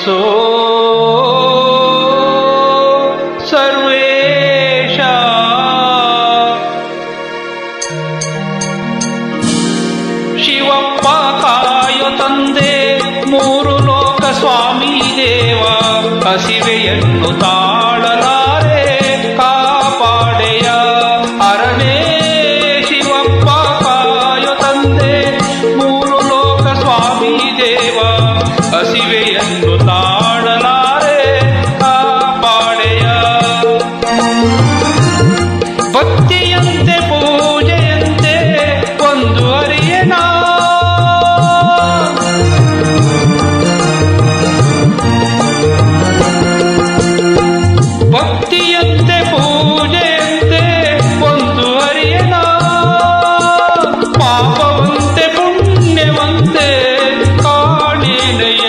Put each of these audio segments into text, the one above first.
ಮನಸೋ ಸರ್ವೇಶ. ಶಿವಪ್ಪ ಕಾಯೋ ತಂದೆ ಮೂರು ಲೋಕ ಸ್ವಾಮಿ ದೇವ, ಹಸಿವೆಯನ್ನು ತಾಳಲಾರೆ ಕಾಪಾಡೆಯ ಅರಣೇ. ಶಿವಪ್ಪ ಕಾಯೋ ತಂದೆ ಮೂರು ಲೋಕ ಸ್ವಾಮಿ ದೇವ, ಹಸಿವೆಯನ್ನು ತಾಳಲಾರೆ ಕಾಪಾಡೆಯ. ಭಕ್ತಿಯಂತೆ ಪೂಜೆಯಂತೆ ಒಂದು ಅರಿಯನ, ಭಕ್ತಿಯಂತೆ ಪೂಜೆಯಂತೆ ಒಂದು ಅರಿಯನ. ಪಾಪವಂತೆ ಪುಣ್ಯವಂತೆ ಕಾಣೇನಯ್ಯ,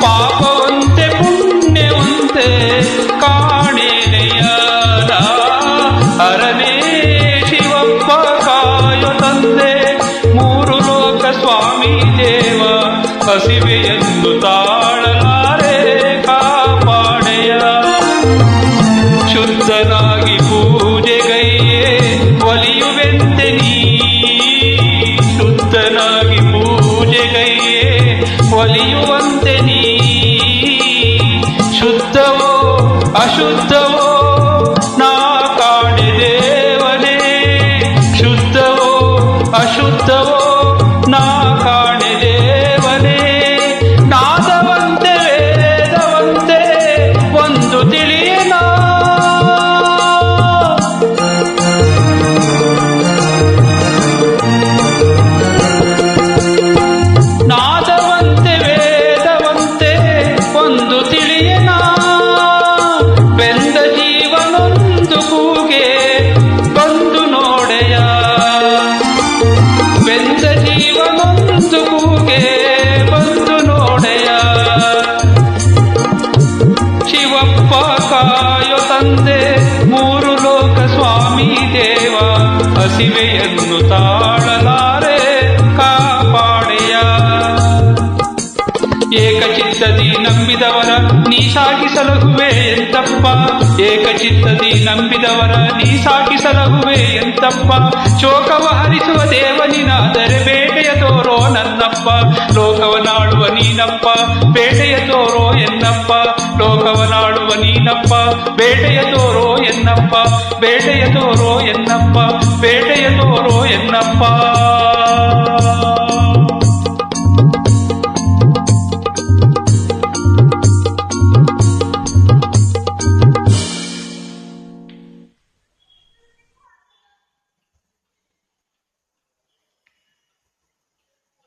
ಪಾಪವಂತೆ ಪುಣ್ಯವಂತೆ ಕಾಣೇನಯ್ಯ. ಅರನೇ ಶಿವಪ್ಪ ಕಾಯೋ ತಂದೆ ಮೂರು ಲೋಕ ಸ್ವಾಮಿ ದೇವ, ಹಸಿವೆಯನ್ನು ತಾಳಲಾರೆ ಕಾಪಾಡೆಯ. ಶುದ್ಧನಾಗಿ ಪೂಜೆಗೈಯೇ ಒಲಿಯುವೆಂತೆ ನೀ, ಶುದ್ಧನಾಗಿ ಪೂಜೆಗೈಯೇ ಒಲಿಯುವಂತೆ ನೀ. ಶುದ್ಧವೋ ಅಶುದ್ಧವೋ ನಾ ಕಾಣೆ ದೇವನೇ, ಶುದ್ಧವೋ ಅಶುದ್ಧವೋ ನಾ ಕಾಣೆ ದೇವನೇ. ನಾದವಂತೆ ವೇದವಂತೆ ಒಂದು ತಿಳಿಯನ, ನಾದವಂತೆ ವೇದವಂತೆ ಒಂದು ತಿಳಿಯನ. ಬೆಂದ ಜೀವನೊಂದು ಕೂಗೆ ಬಂದು ನೋಡೆಯ, ಬೆಂದ ಜೀವನೊಂದು ಕೂಗೆ ಬಂದು ನೋಡೆಯ. ಶಿವಪ್ಪ ಕಾಯೋ ತಂದೆ ಮೂರು ಲೋಕ ಸ್ವಾಮಿ ದೇವ, ಹಸಿವೆಯನ್ನು ತಾಳಲಾರೆ ಕಾಪಾಡೆಯ. ಏಕಚಿತ್ತದಿ ನಂಬಿದವರ ನೀ ಸಾಗಿಸಲಹುವೆ ಎಂತಪ್ಪ, ಏಕಚಿತ್ತದಿ ನಂಬಿದವರ ನೀ ಸಾಗಿಸಲಹುವೆ ಎಂತಪ್ಪ. ಶೋಕವ ಹರಿಸುವ ದೇವನಿನಾದರೆ ಬೇಟೆಯ ತೋರೋ ನನ್ನಪ್ಪ, ಲೋಕವನಾಡುವ ನೀನಪ್ಪ ಬೇಟೆಯ ತೋರೋ ಎನ್ನಪ್ಪ. ಲೋಕವನಾಡುವ ನೀನಪ್ಪ ಬೇಟೆಯ ತೋರೋ ಎನ್ನಪ್ಪ, ಬೇಟೆಯ ತೋರೋ ಎನ್ನಪ್ಪ, ಬೇಟೆಯ ತೋರೋ ಎನ್ನಪ್ಪ.